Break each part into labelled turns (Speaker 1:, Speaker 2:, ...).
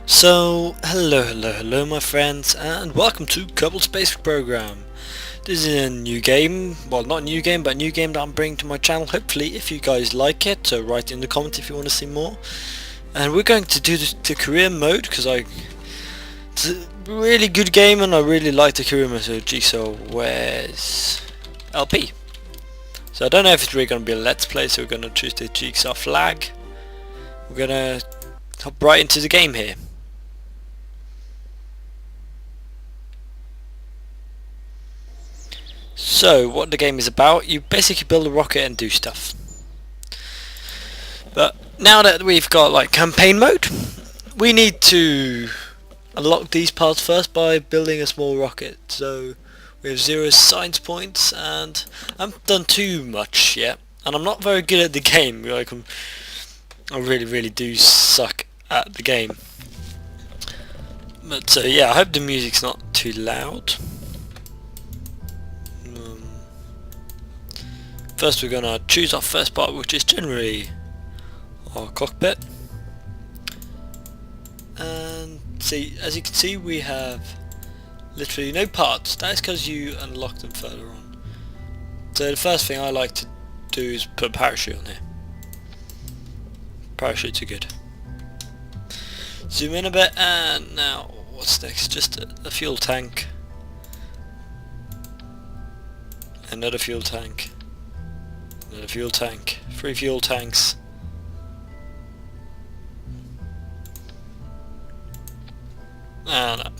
Speaker 1: Hello my friends, and welcome to Kerbal Space Program. This is a new game, well not a new game, but a new game that I'm bringing to my channel, hopefully if you guys like it, so write in the comments if you want to see more. And we're going to do the career mode, because it's a really good game and I really like the career mode. So where's LP? So I don't know if it's really going to be a let's play, so we're going to choose the Jigsaw flag. We're going to hop right into the game here. So what the game is about, you basically build a rocket and do stuff. But now that we've got like campaign mode, we need to unlock these parts first by building a small rocket. So we have 0 science points and I haven't done too much yet, and I'm not very good at the game. Like I really do suck at the game. But yeah, I hope the music's not too loud. First we're gonna choose our first part, which is generally our cockpit, and see, as you can see, we have literally no parts. That is because you unlock them further on. So the first thing I like to do is put a parachute on here. Parachutes are good. Zoom in a bit, and now what's next? Just a fuel tank, another fuel tank, another fuel tank, 3 fuel tanks. And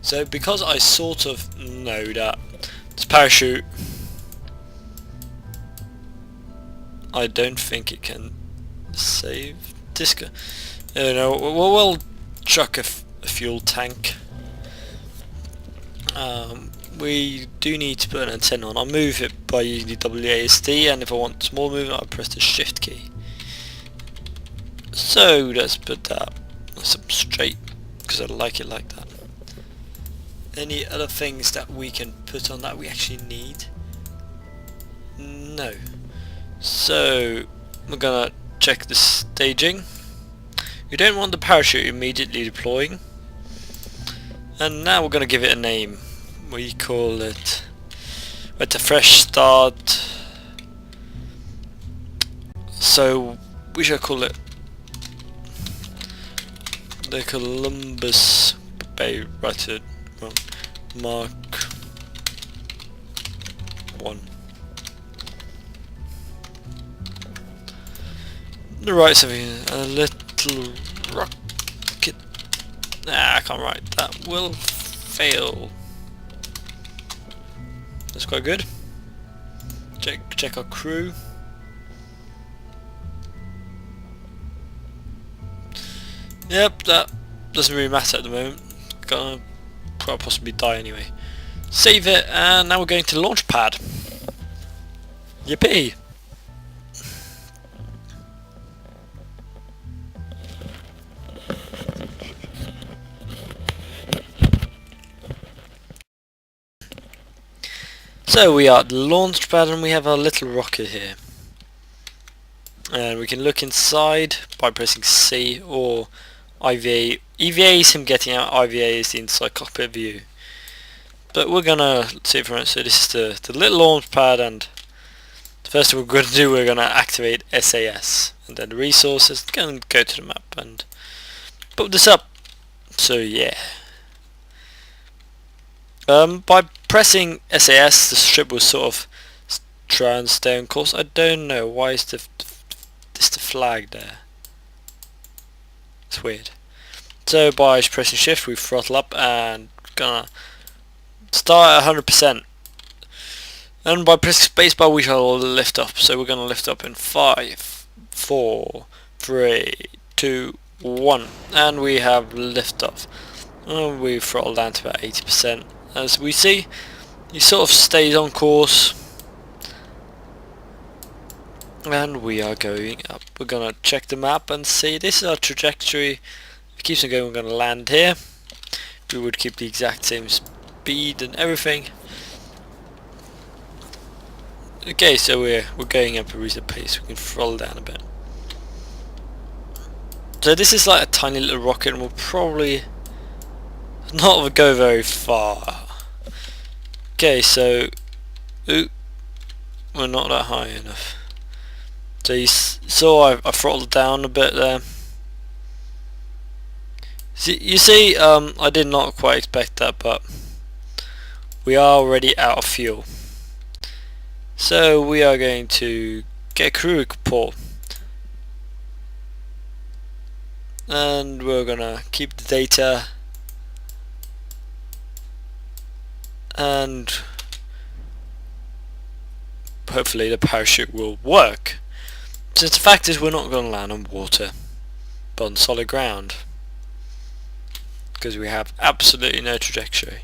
Speaker 1: so because I sort of know that this parachute, I don't think it can save Disco. No, we'll chuck a fuel tank. We do need to put an antenna on. I'll move it by using the WASD, and if I want small movement I'll press the shift key. So let's put that up straight, because I like it like that. Any other things that we can put on that we actually need? No. So we're gonna check the staging. We don't want the parachute immediately deploying, and now we're gonna give it a name. We call it with a fresh start, so we shall call it the Columbus Bay Rated Mark 1. The right something, a little rocket. Nah, I can't write. That will fail. That's quite good. Check our crew. Yep, that doesn't really matter at the moment. Gonna possibly die anyway. Save it, and now we're going to launch pad. Yippee! So we are at the launch pad and we have our little rocket here. And we can look inside by pressing C or IVA. EVA is him getting out, IVA is the inside cockpit view. But we're gonna see it from it. So this is the little launch pad, and the first thing we're going to do, we're gonna activate SAS. And then the resources, gonna go to the map and put this up. So yeah. By pressing SAS, the ship will sort of try and stay on course. I don't know why is the flag there. It's weird. So by pressing shift, we throttle up and gonna start at 100%. And by pressing spacebar, we shall lift up. So we're gonna lift up in 5, 4, 3, 2, 1, and we have lift off. And we throttle down to about 80%. As we see, he sort of stays on course, and we are going up. We're gonna check the map and see this is our trajectory. If it keeps on going, we're gonna land here. We would keep the exact same speed and everything. Okay, so we're going up a reasonable pace. We can throttle down a bit. So this is like a tiny little rocket and we'll probably not go very far. Okay, so ooh, we're not that high enough. So you saw I throttled down a bit there. You see, I did not quite expect that, but we are already out of fuel. So we are going to get a crew report. And we're gonna keep the data. And hopefully the parachute will work. Since the fact is we're not going to land on water, but on solid ground. Because we have absolutely no trajectory.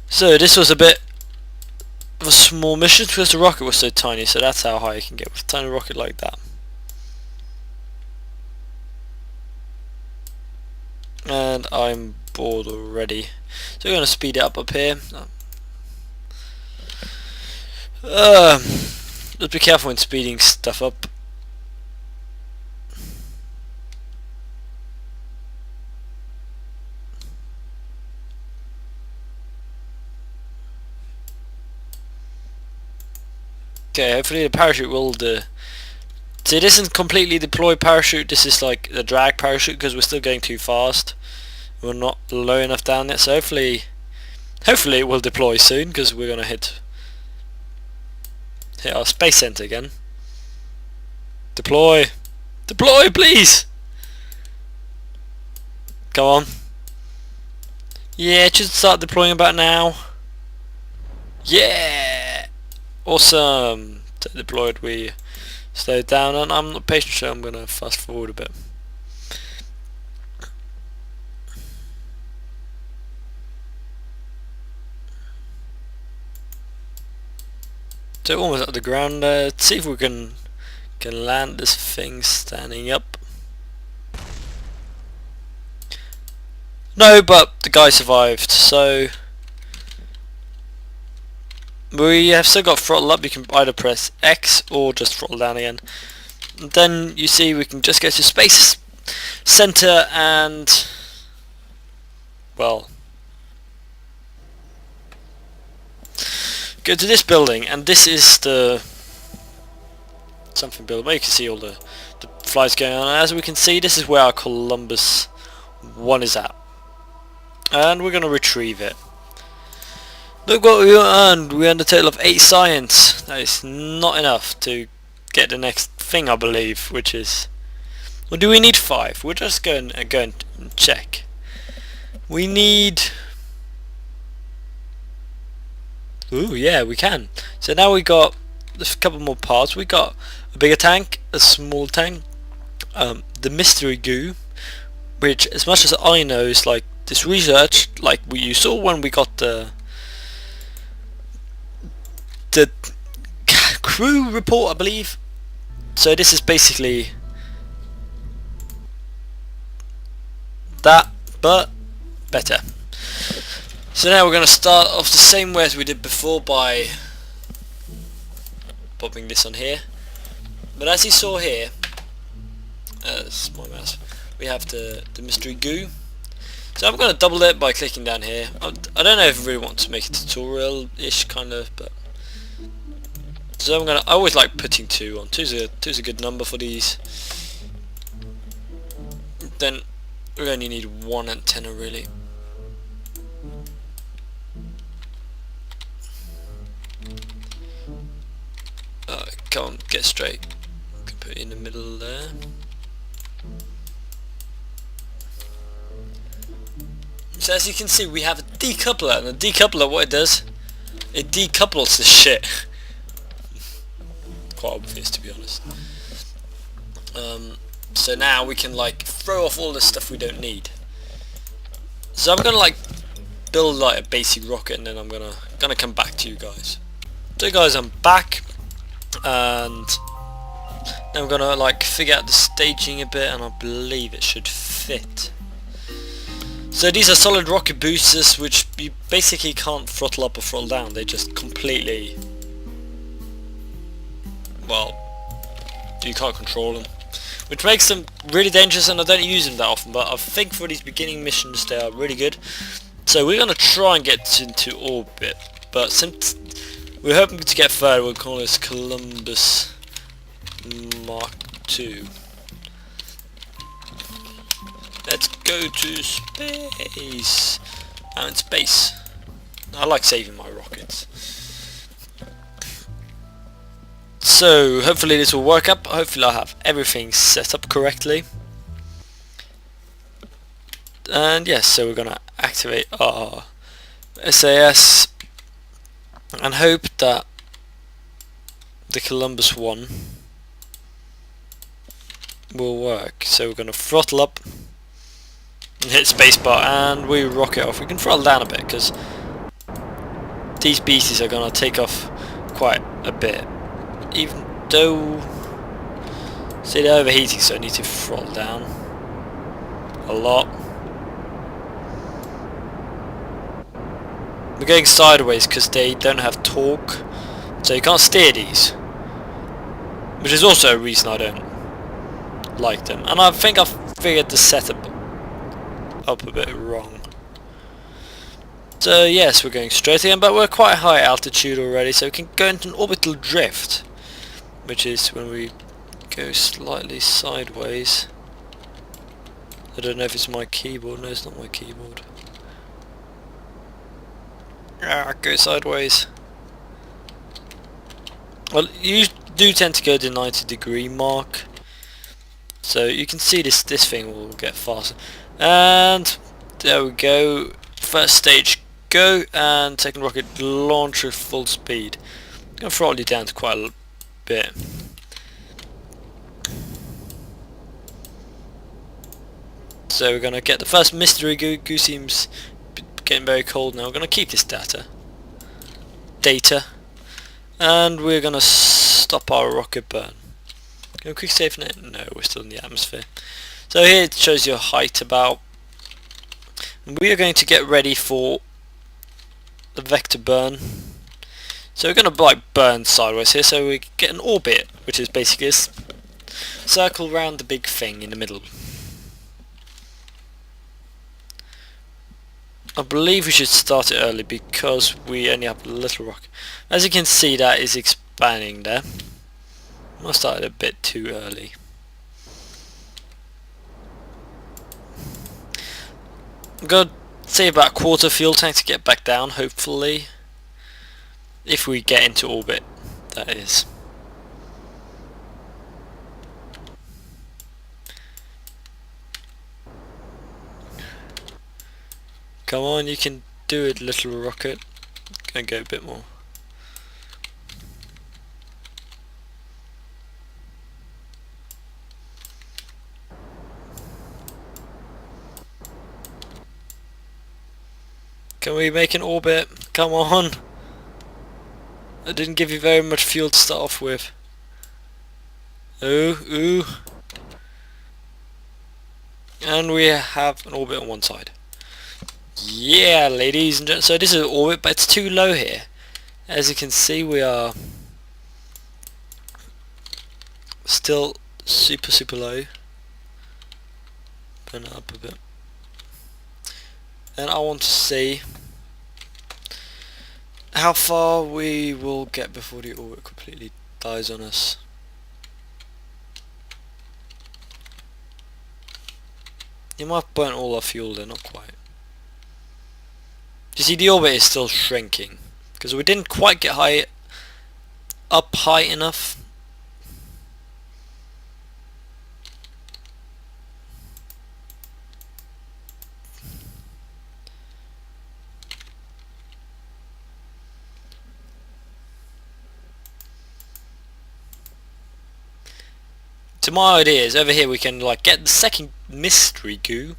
Speaker 1: So this was a bit of a small mission because the rocket was so tiny, so that's how high you can get with a tiny rocket like that. And I'm bored already, so we're going to speed it up here. Let's be careful when speeding stuff up. Okay, hopefully the parachute will do. See, this isn't completely deployed parachute, this is like the drag parachute because we're still going too fast. We're not low enough down yet, so hopefully it will deploy soon because we're going to hit our space center again. Deploy! Deploy, please! Come on. Yeah, it should start deploying about now. Yeah! Awesome! So deployed, we slowed down, and I'm not patient, so I'm going to fast forward a bit. So almost at the ground. Let's see if we can land this thing standing up. No, but the guy survived, so we have still got throttle up. You can either press X or just throttle down again. And then you see we can just go to Space Center and, well, go to this building, and this is the something building where you can see all the flights going on. And as we can see, this is where our Columbus 1 is at, and we're going to retrieve it. Look what we earned. We earned a total of 8 science. That is not enough to get the next thing, I believe, which is, or do we need 5? We're just going to check. We need, ooh, yeah, we can. So now we got a couple more parts. We got a bigger tank, a small tank, the mystery goo, which, as much as I know, is like this research, like you saw when we got the crew report, I believe. So this is basically that, but better. So now we're going to start off the same way as we did before by popping this on here. But as you saw here, this is my mouse, we have the mystery goo. So I'm going to double it by clicking down here. I don't know if I really want to make a tutorial-ish kind of, but so I always like putting 2 on. 2's a good number for these. Then we only need 1 antenna really. Come on, get straight. We can put it in the middle there. So as you can see, we have a decoupler, and a decoupler, what it does, it decouples the shit. Quite obvious, to be honest. So now we can like throw off all the stuff we don't need. So I'm gonna like build like a basic rocket, and then I'm gonna come back to you guys. So guys, I'm back, and now I'm gonna like figure out the staging a bit, and I believe it should fit. So these are solid rocket boosters, which you basically can't throttle up or throttle down. They just completely well, you can't control them, which makes them really dangerous, and I don't use them that often, but I think for these beginning missions they are really good. So we're going to try and get into orbit, but since we're hoping to get further, we'll call this Columbus Mark II. Let's go to space. I'm in space. I like saving my rockets. So hopefully this will work up. Hopefully I have everything set up correctly. And yes, so we're gonna activate our SAS and hope that the Columbus one will work. So we're gonna throttle up and hit spacebar, and we rocket off. We can throttle down a bit because these beasties are gonna take off quite a bit, even though, see, they're overheating, so I need to throttle down a lot. We're going sideways because they don't have torque, so you can't steer these, which is also a reason I don't like them. And I think I've figured the setup up a bit wrong. So yes, we're going straight again, but we're quite high altitude already, so we can go into an orbital drift, which is when we go slightly sideways. I don't know if it's my keyboard. No, it's not my keyboard. Go sideways. Well, you do tend to go to the 90-degree mark, so you can see this thing will get faster. And there we go. First stage go, and second rocket launch at full speed. I'm gonna throttle you down to quite a bit. So we're gonna get the first mystery goo. Goo seems getting very cold now. We're gonna keep this data, and we're gonna stop our rocket burn. Go quick save now. No, we're still in the atmosphere. So here it shows your height about. And we are going to get ready for the vector burn. So we're gonna like burn sideways here, so we get an orbit, which is basically a circle around the big thing in the middle. I believe we should start it early because we only have a little rocket. As you can see, that is expanding there. I started a bit too early. I'm gonna save about a quarter fuel tank to get back down, hopefully. If we get into orbit, that is. Come on, you can do it, little rocket. Gonna go a bit more. Can we make an orbit? Come on! I didn't give you very much fuel to start off with. Ooh. And we have an orbit on one side. Yeah, ladies and gentlemen, so this is an orbit, but it's too low here. As you can see, we are still super low. Burn it up a bit. And I want to see how far we will get before the orbit completely dies on us. You might have burnt all our fuel there, not quite. You see, the orbit is still shrinking because we didn't quite get high enough. So my idea is over here we can like get the second mystery goo.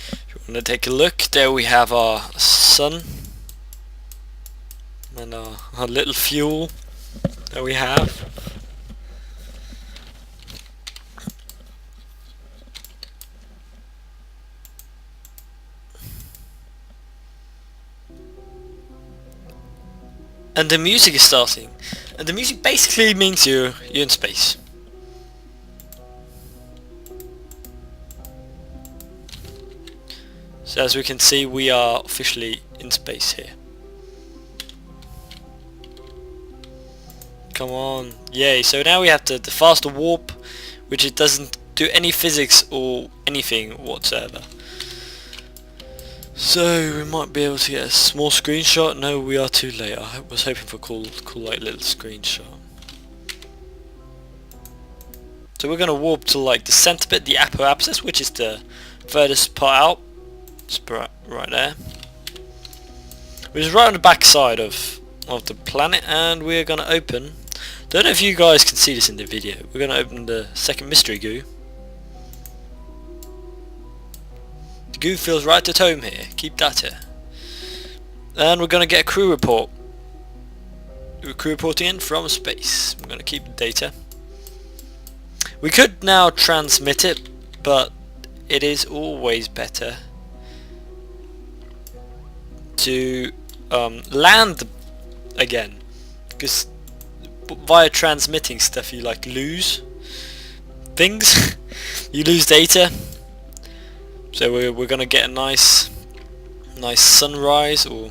Speaker 1: If you want to take a look, there we have our sun and our little fuel that we have. and the music is starting, and the music basically means you're in space. So as we can see, we are officially in space here. Come on, yay! So now we have the faster warp, which it doesn't do any physics or anything whatsoever. So we might be able to get a small screenshot. No, we are too late. I was hoping for a cool like little screenshot. So we're gonna warp to like the center bit, the apoapsis, which is the furthest part out. It's right there, which is right on the back side of the planet, and we're gonna open. Don't know if you guys can see this in the video. We're gonna open the second mystery goo. The goo feels right at home here. Keep that here. And we're gonna get a crew report. We're crew reporting in from space. We're gonna keep the data. We could now transmit it, but it is always better to land again, because via transmitting stuff you like lose things. You lose data. So we're gonna get a nice sunrise, or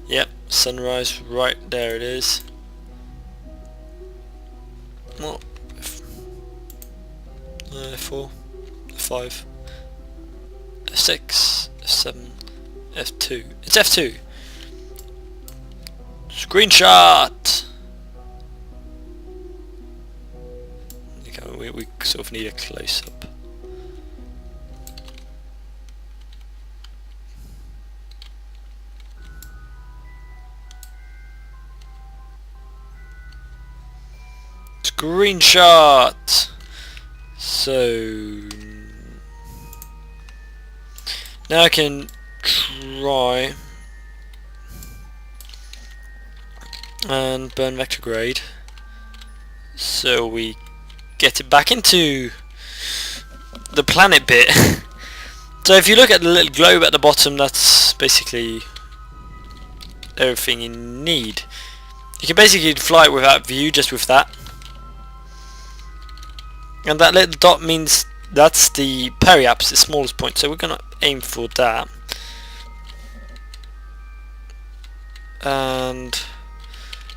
Speaker 1: yep, sunrise. Right there it is. What? 4, 5, F6, F7, F2. It's F2. Screenshot. Okay, we sort of need a close up. Screenshot. So now I can try and burn vector grade, so we get it back into the planet bit. So if you look at the little globe at the bottom, that's basically everything you need. You can basically fly it without view, just with that. And that little dot means that's the periapsis, the smallest point, so we're gonna aim for that. And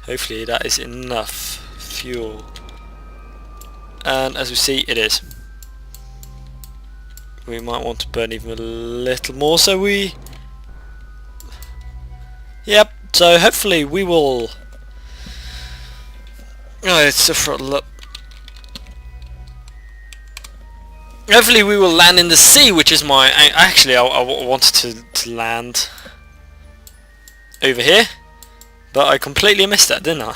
Speaker 1: hopefully that is enough fuel. And as we see, it is. We might want to burn even a little more, so we... Yep, so hopefully we will... Oh, it's a throttle up. Hopefully we will land in the sea, which is my... Actually, I wanted to land over here, but I completely missed that, didn't I?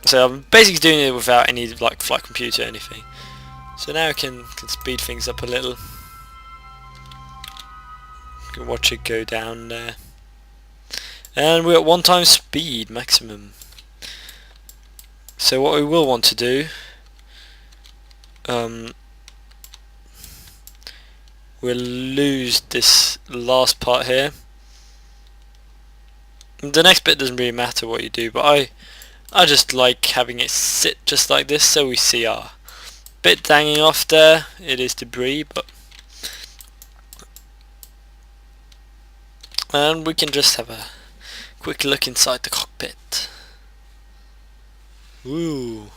Speaker 1: So I'm basically doing it without any like flight computer or anything. So now I can speed things up a little. You can watch it go down there. And we're at 1 time speed maximum. So what we will want to do, we'll lose this last part here. The next bit doesn't really matter what you do, but I just like having it sit just like this, so we see our bit hanging off there. It is debris, but and we can just have a quick look inside the cockpit. Ooh.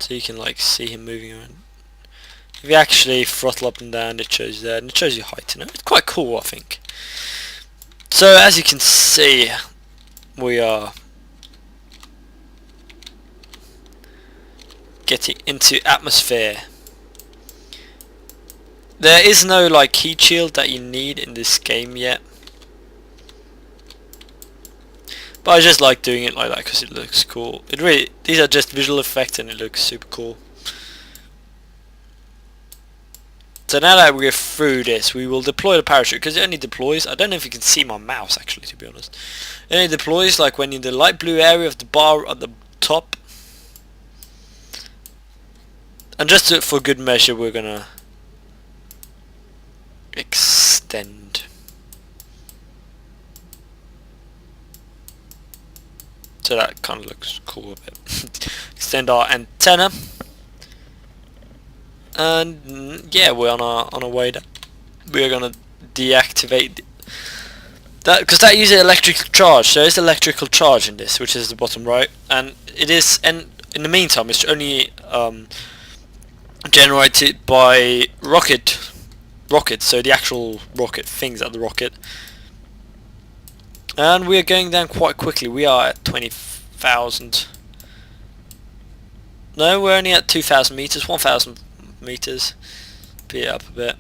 Speaker 1: So you can like see him moving around. If you actually throttle up and down, it shows there, and it shows you height. You know, it's quite cool, I think. So as you can see, we are getting into atmosphere. There is no like heat shield that you need in this game yet, but I just like doing it like that because it looks cool. It really, these are just visual effects and it looks super cool. So now that we're through this, we will deploy the parachute, because it only deploys, I don't know if you can see my mouse actually, to be honest. It only deploys like when you're in the light blue area of the bar at the top. And just for good measure, we're gonna extend. so that kind of looks cool a bit. Extend our antenna, and yeah, we're on our way. We're gonna deactivate that because that uses electrical charge. So there's electrical charge in this, which is the bottom right, and it is. And in the meantime, it's only generated by rocket. So the actual rocket things at the rocket. And we are going down quite quickly. We are at 20,000. No, we're only at 2,000 meters, 1,000 meters. Beat it up a bit.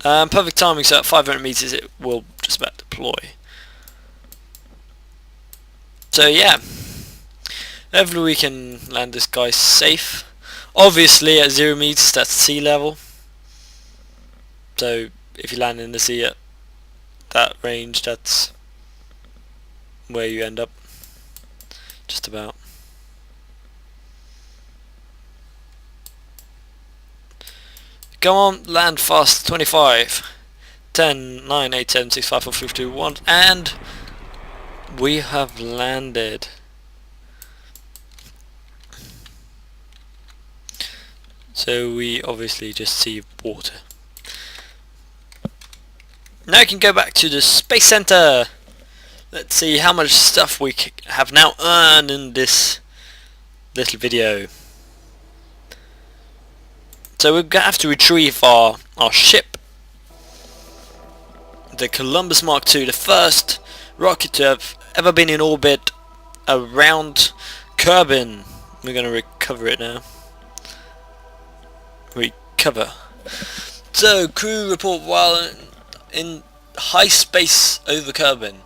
Speaker 1: Perfect timing, so at 500 meters it will just about deploy. So yeah, hopefully we can land this guy safe. Obviously at 0 meters that's sea level. So if you land in the sea at that range, that's where you end up. Just about. Go on, land fast. 25, 10, 9, 8, 7, 6, 5, 4, 3, 2, 1, and we have landed. So we obviously just see water. Now we can go back to the Space Center. Let's see how much stuff we have now earned in this little video. So we're going to have to retrieve our ship. The Columbus Mark II, the first rocket to have ever been in orbit around Kerbal. We're going to recover it now. Recover. So, crew report while in high space over Kerbal.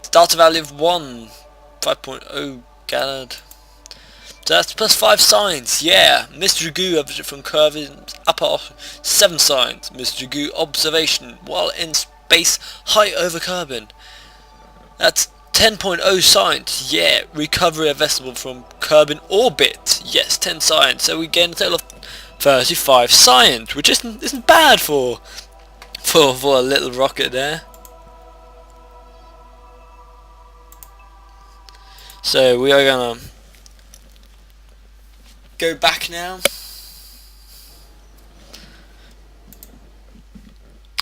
Speaker 1: Data value of 1, 5.0 gathered. So that's plus 5 signs, yeah. Mr. Dragoo from Kerbal upper 7 signs. Mr. Dragoo observation while in space high over Kerbal. That's 10.0 signs, yeah. Recovery of vessel from Kerbal orbit, yes, 10 signs. So we gain a total of 35 signs, which isn't bad for a little rocket there. So we are gonna go back now.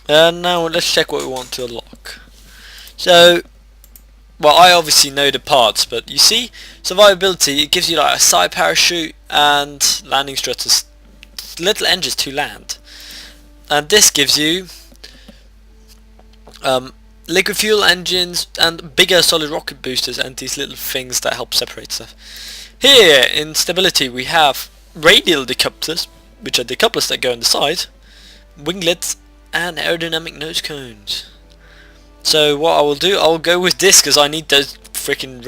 Speaker 1: And now let's check what we want to unlock. So, well, I obviously know the parts, but you see, survivability, it gives you like a side parachute and landing struts, little engines to land. And this gives you liquid fuel engines and bigger solid rocket boosters and these little things that help separate stuff. Here in stability we have radial decouplers, which are decouplers that go on the side, winglets and aerodynamic nose cones. So what I will do, I will go with this because I need those freaking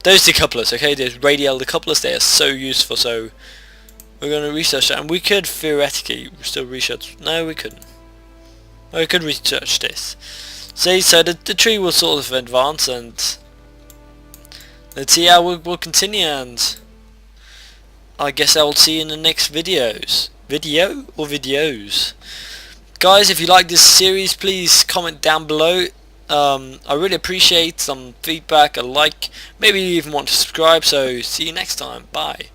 Speaker 1: those decouplers, okay, those radial decouplers, they are so useful. So we're going to research that, and we could theoretically still research, no we couldn't. I could research this. See, so the tree will sort of advance, and let's see how we'll continue, and I guess I'll see you in the next videos. Video or videos? Guys, if you like this series, please comment down below. I really appreciate some feedback, a like, maybe you even want to subscribe, so see you next time. Bye.